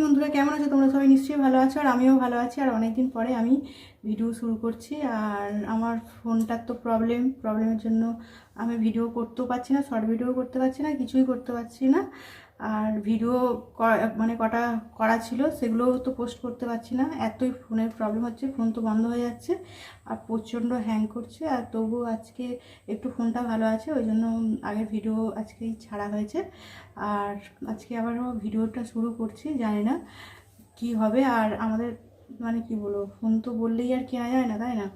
বন্ধুরা, কেমন আছো তোমরা? সবাই নিশ্চয়ই ভালো আছো, আর আমিও ভালো আছি। আর অনেকদিন পরে আমি ভিডিও শুরু করছি। আর আমার ফোনটার তো প্রবলেমের জন্য আমি ভিডিও করতেও পারছি না, শর্ট ভিডিও করতে পারছি না, কিছুই করতে পারছি না। আর ভিডিও মানে কটা করা ছিল সেগুলোও তো পোস্ট করতে পারছি না, এতই ফোনের প্রবলেম হচ্ছে। ফোন তো বন্ধ হয়ে যাচ্ছে আর প্রচণ্ড হ্যাং করছে। আর তবুও আজকে একটু ফোনটা ভালো আছে, ওই জন্য আগের ভিডিও আজকেই ছাড়া হয়েছে। আর আজকে আবারও ভিডিওটা শুরু করছি, জানি না কি হবে। আর আমাদের মানে কি বলবো, ফোন তো বললেই আর কেনা যায় না, তাই না?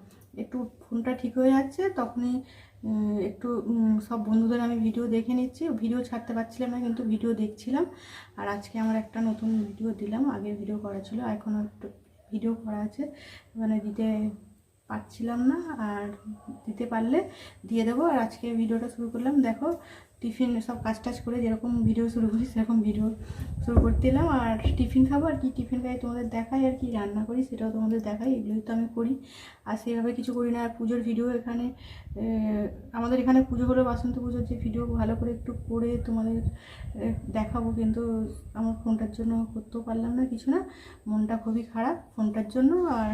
একটু ফোনটা ঠিক হয়ে যাচ্ছে তখনই একটু সব বন্ধুদের আমি ভিডিও দেখে নিচ্ছি। ভিডিও ছাড়তে পারছিলাম না, কিন্তু ভিডিও দেখছিলাম। আর আজকে আমার একটা নতুন ভিডিও দিলাম, আগের ভিডিও করা ছিল, এখনও একটু ভিডিও করা আছে, মানে দিতে পারছিলাম না। আর দিতে পারলে দিয়ে দেবো। আর আজকে ভিডিওটা শুরু করলাম, দেখো টিফিন সব কাজ টাজ করে যেরকম ভিডিও শুরু করি সেরকম ভিডিও শুরু করতে এলাম। আর টিফিন খাবো, আর কি টিফিন খাই তোমাদের দেখাই, আর কি রান্না করি সেটাও তোমাদের দেখাই। এগুলোই তো আমি করি, আর সেভাবে কিছু করি না। আর পুজোর ভিডিও এখানে আমাদের এখানে পুজো হলো, বাসন্তী পুজোর যে ভিডিও ভালো করে একটু করে তোমাদের দেখাবো, কিন্তু আমার ফোনটার জন্য করতেও পারলাম না কিছু না, মনটা খুবই খারাপ ফোনটার জন্য। আর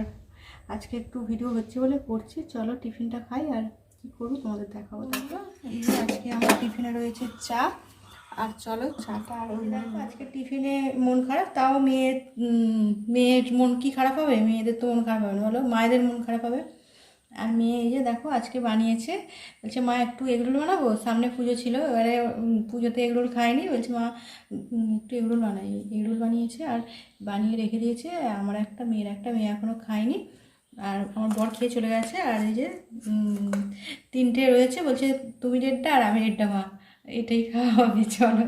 আজকে একটু ভিডিও হচ্ছে বলে করছি। চলো টিফিনটা খাই, আর কি করবো তোমাদের দেখাবো। তারপর আজকে আমার টিফিনে রয়েছে চা, আর চলো চাটা। আর ওই দেখো আজকে টিফিনে মন খারাপ, তাও মেয়ের মন কি খারাপ হবে? মেয়েদের তো মন খারাপ হবে না, বলো, মায়েদের মন খারাপ হবে। আর মেয়ে এই যে দেখো আজকে বানিয়েছে, বলছে মা একটু এগরোল বানাবো, সামনে পুজো ছিল, এবারে পুজোতে এগরোল খায়নি, বলছে মা একটু এগরোল বানাই। এগরোল বানিয়েছে আর বানিয়ে রেখে দিয়েছে। আমার একটা, মেয়ের একটা, মেয়ে এখনও খায়নি। আর আমার বর খেয়ে চলে গেছে। আর এই যে তিনটে রয়েছে, বলছে তুমি রেডটা আর আমি রেডটা, মা এটাই খাওয়া হবে, চলো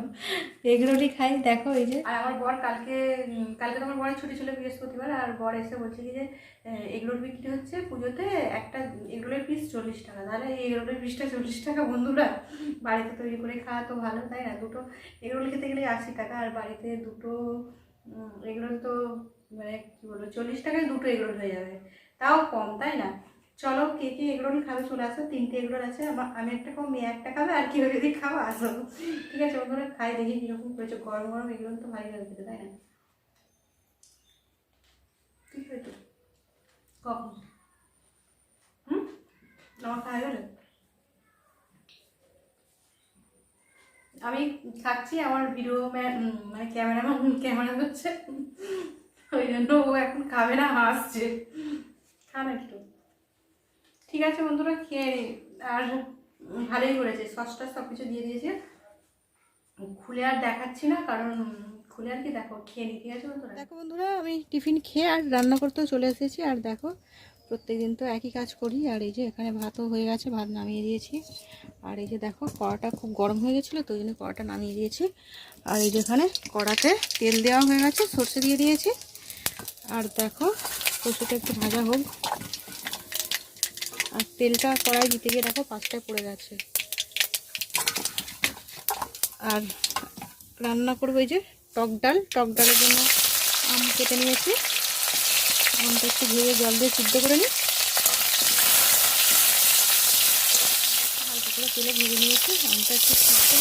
এগরোলই খাই। দেখো এই যে, আর আমার বর কালকে তো আমার বরের ছুটি ছিল, বৃহস্পতিবার। আর বর এসে বলছে কি যে এগরোল বিক্রি হচ্ছে পুজোতে, একটা এগরোলের পিস 40 টাকা। তাহলে এই এগরোলের পিসটা 40 টাকা, বন্ধুরা বাড়িতে তৈরি করে খাওয়া তো ভালো, তাই না? দুটো এগরোল খেতে গেলে 80 টাকা, আর বাড়িতে দুটো এগরোল তো মানে কী বলবো, 40 টাকায় দুটো এগরোল হয়ে যাবে, তাও কম, তাই না? চলো কে কে এগরোল খাবে চলে আসো, 3টে এগরোল আছে, আমি একটা খাবো, মেয়ে একটা খাবে, আর কেউ যদি খাবো আসো। ঠিক আছে বন্ধুরা, খাই দেখি কীরকম করেছে। গরম গরম এগরোল তো ভালোই লাগে খেতে, তাই না? ঠিক আছে, কখন আমার খাওয়া গেলে আমি খাচ্ছি, আমার ভিডিও মানে ক্যামেরাম্যান ক্যামেরা করছে, ওই জন্য ও এখন খাবে না, হাসছে। খান একটু। ঠিক আছে বন্ধুরা, খেয়ে নিই। আর ভালোই করেছে, সসটা সব কিছু দিয়ে দিয়েছে, খুলে আর দেখাচ্ছি না, কারণ খুলে আর কি, দেখো খেয়ে নিই। ঠিক আছে বন্ধুরা, দেখো বন্ধুরা, আমি টিফিন খেয়ে আর রান্না করতেও চলে এসেছি। আর দেখো প্রত্যেকদিন তো একই কাজ করি। আর এই যে এখানে ভাতও হয়ে গেছে, ভাত নামিয়ে দিয়েছি। আর এই যে দেখো কড়াটা খুব গরম হয়ে গেছিলো, তো ওই জন্য কড়াটা নামিয়ে দিয়েছি। আর এই যে এখানে কড়াতে তেল দেওয়া হয়ে গেছে, সর্ষে দিয়ে দিয়েছি। আর দেখো সর্ষেটা একটু ভাজা হোক। আর তেলটা কড়াই দিতে গিয়ে দেখো 5টায় পড়ে গেছে। আর রান্না করবো এই যে টক ডালের জন্য আম কেটে নিয়েছি। আমটা একটু ধুয়ে জল দিয়ে সিদ্ধ করে নিই, হালকা করে তেলে ভেজে নিয়েছি। আমটা একটু সিদ্ধ।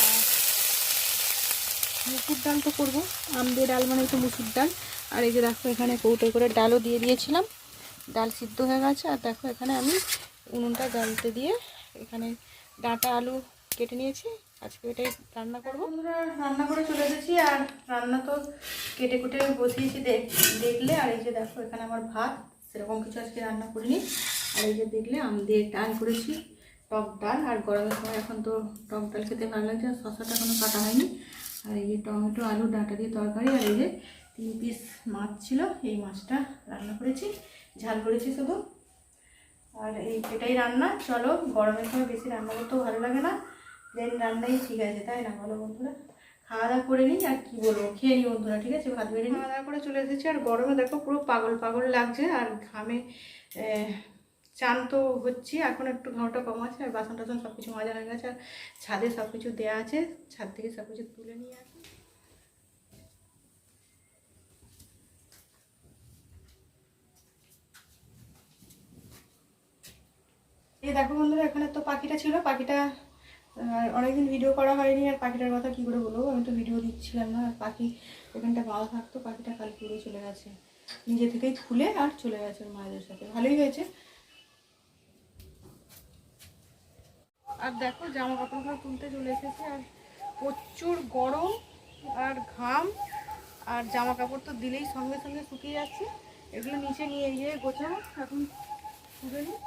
আর মুসুর ডাল তো করবো, আম দিয়ে ডাল মানে তো মুসুর ডাল। আর এই যে দেখো এখানে কৌটোয় করে ডালও দিয়ে দিয়েছিলাম, ডাল সিদ্ধ হয়ে গেছে। আর দেখো এখানে আমি উনুনটা জ্বালতে দিয়ে এখানে ডাঁটা আলু কেটে নিয়েছি, আজকে এটাই রান্না করবো। আমরা রান্না করে চলে এসেছি, আর রান্না তো কেটে কুটে বসিয়েছি দেখলে। আর এই যে দেখো এখানে আমার ভাত, সেরকম কিছু আজকে রান্না করিনি। আর এই যে দেখলে আম দিয়ে ডাল করেছি, টক ডাল। আর গরমের সময় এখন তো টক ডাল খেতে ভালো লাগছে, আর শসাটা এখনো কাটা হয়নি। আর এই যে টমেটো আলু ডাঁটা দিয়ে তরকারি। আর এই যে 3 পিস মাছ ছিল, এই মাছটা রান্না করেছি, ঝাল করেছি শুধু। আর এটাই রান্না। চলো, গরমের সময় বেশি রান্না করতেও ভালো লাগে না, দেন রান্নাই ঠিক আছে, তাই না বলো বন্ধুরা? খাওয়া দাওয়া করে নিই, আর কি বলবো, খেয়ে নিই বন্ধুরা। ঠিক আছে, ভাত বেড়ে খাওয়া দাওয়া করে চলে এসেছি। আর গরমে দেখো পুরো পাগল পাগল লাগছে, আর ঘামে চান তো হচ্ছি, এখন একটু ঘামটা কম আছে। আর বাসন টাসন সব কিছু মাজা হয়ে গেছে, আর ছাদে সব কিছু দেওয়া আছে, ছাদ থেকে সব কিছু তুলে নিয়ে আসি। এই দেখো বন্ধুরা, এখানে তো পাখিটা ছিল, পাখিটা আর অনেকদিন ভিডিও করা হয়নি, আর পাখিটার কথা কী করে বলবো, আমি তো ভিডিও দিচ্ছিলাম না। আর পাখি এখানটা ভালো থাকতো, পাখিটা কালকে উড়ে চলে গেছে, নিজে থেকেই খুলে আর চলে গেছে ওর মায়েদের সাথে। ভালোই হয়েছে। আর দেখো জামা কাপড়গুলো তুলতে চলে এসেছে, আর প্রচুর গরম আর ঘাম, আর জামা কাপড় তো দিলেই সঙ্গে সঙ্গে শুকিয়ে যাচ্ছে। এগুলো নিচে নিয়ে গিয়ে গোছাবো, এখন তুলে নিই।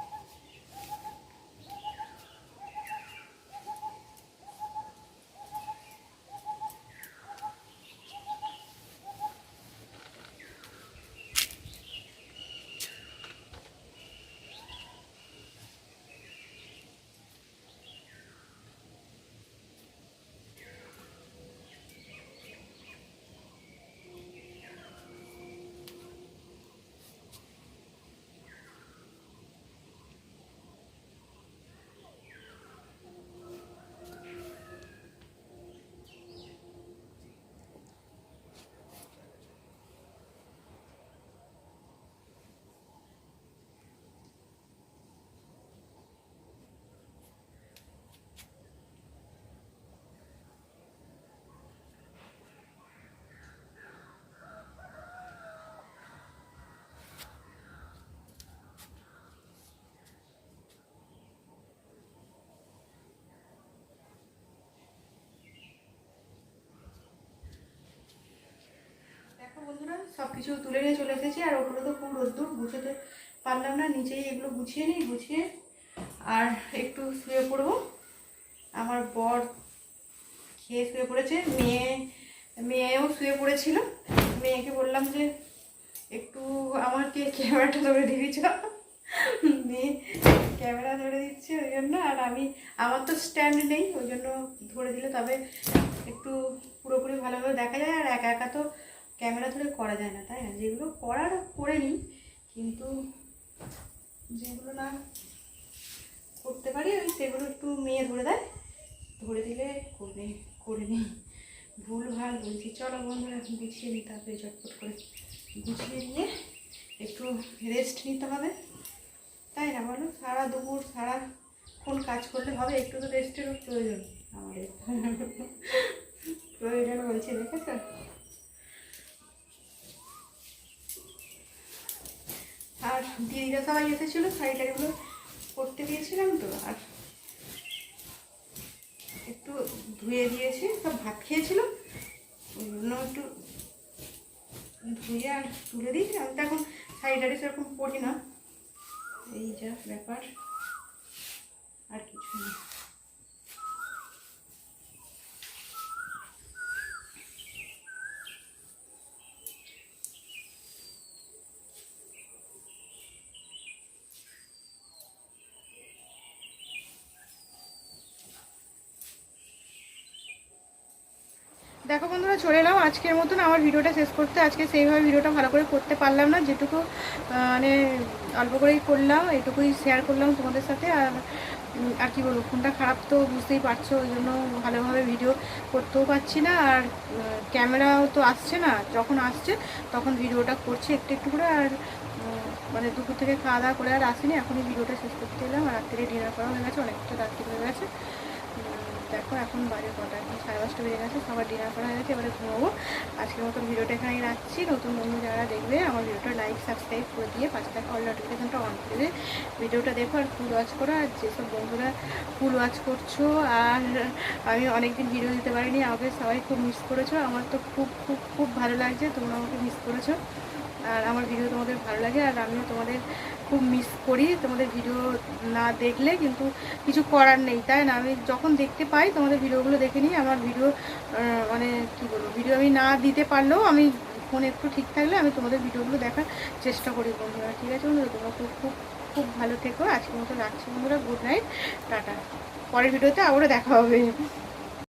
দেখো বন্ধুরা, সব কিছু তুলে নিয়ে চলে এসেছি, আর ওগুলো তো খুব রোদ্দুর, গুছোতে পারলাম না। নিচেই এগুলো গুছিয়ে নিই, গুছিয়ে আর একটু শুয়ে পড়বো। আমার বর খেয়ে শুয়ে পড়েছে, মেয়েও শুয়ে পড়েছিল। মেয়েকে বললাম যে একটু আমাকে ক্যামেরাটা ধরে দিয়েছ, মেয়ে ক্যামেরা ধরে দিচ্ছে ওই জন্য। আর আমার তো স্ট্যান্ড নেই, ওই জন্য ধরে দিলে তবে একটু পুরোপুরি ভালোভাবে দেখা যায়। আর একা একা তো ক্যামেরা ধরে করা যায় না, তাই না? যেগুলো করার করে নিই, কিন্তু যেগুলো না করতে পারি ওই সেগুলো একটু মেয়ে ধরে দেয়, ধরে দিলে করে নিই। ভুল ভাল বলছি। চলো বন্ধুরা, গুছিয়ে নিতে হবে, চটপট করে গুছিয়ে নিয়ে একটু রেস্ট নিতে হবে, তাই না বলো? সারা দুপুর সারাক্ষণ কাজ করলে হবে? একটু তো রেস্টেরও প্রয়োজন আমাদের। প্রয়োজন বলছি, দেখেছো? আর দিদিরা সবাই এসেছিলো, শাড়িটাগুলো করতে দিয়েছিলাম তো, আর একটু ধুয়ে দিয়েছি। সব ভাত খেয়েছিল, ওই জন্য একটু ধুয়ে আর তুলে দিই। আমি তো এখন শাড়ি সেরকম পরি না, এই যা ব্যাপার, আর কিছু নেই। দেখো বন্ধুরা, চলে এলাম আজকের মতন আমার ভিডিওটা শেষ করতে। আজকে সেইভাবে ভিডিওটা ভালো করে করতে পারলাম না, যেটুকু মানে অল্প করেই করলাম, এটুকুই শেয়ার করলাম তোমাদের সাথে। আর কি বলবো, ফোনটা খারাপ তো বুঝতেই পারছো, ওই জন্য ভালোভাবে ভিডিও করতেও পারছি না। আর ক্যামেরাও তো আসছে না, যখন আসছে তখন ভিডিওটা করছি একটু একটু করে। আর মানে দুপুর থেকে খাওয়া দাওয়া করে আর আসিনি, এখনই ভিডিওটা শেষ করতে এলাম। আর রাত্রে ডিনার করা হয়ে গেছে, অনেকটা রাত্রি হয়ে গেছে। দেখো এখন বাজে কটা, এখন 5:30 বেজে গেছে, সবার ডিনার করা হয়ে গেছে, এবারে ঘুমাবো। আজকের মতন ভিডিওটা এখানেই রাখছি। নতুন বন্ধু যারা দেখবে আমার ভিডিওটা লাইক সাবস্ক্রাইব করে দিয়ে পাশে থাকা অল নোটিফিকেশনটা অন করে দিয়ে ভিডিওটা দেখো আর ফুল ওয়াচ করো। আর যেসব বন্ধুরা ফুল ওয়াচ করছো, আর আমি অনেকদিন ভিডিও দিতে পারিনি, আমাকে সবাই খুব মিস করেছো। আমার তো খুব খুব খুব ভালো লাগছে, তোমরা আমাকে মিস করেছো। আর আমার ভিডিও তোমাদের ভালো লাগে, আর আমিও তোমাদের খুব মিস করি। তোমাদের ভিডিও না দেখলে কিন্তু কিছু করার নেই, তাই না? আমি যখন দেখতে পাই তোমাদের ভিডিওগুলো দেখে নিই। আমার ভিডিও মানে কী বলবো, ভিডিও আমি না দিতে পারলেও আমি ফোন একটু ঠিক থাকলে আমি তোমাদের ভিডিওগুলো দেখার চেষ্টা করি বন্ধুরা। ঠিক আছে বন্ধুরা, তোমরা খুব খুব খুব ভালো থেকো। আজকের মতো রাখছি বন্ধুরা, গুড নাইট, টাটা। পরের ভিডিওতে আবারও দেখা হবে।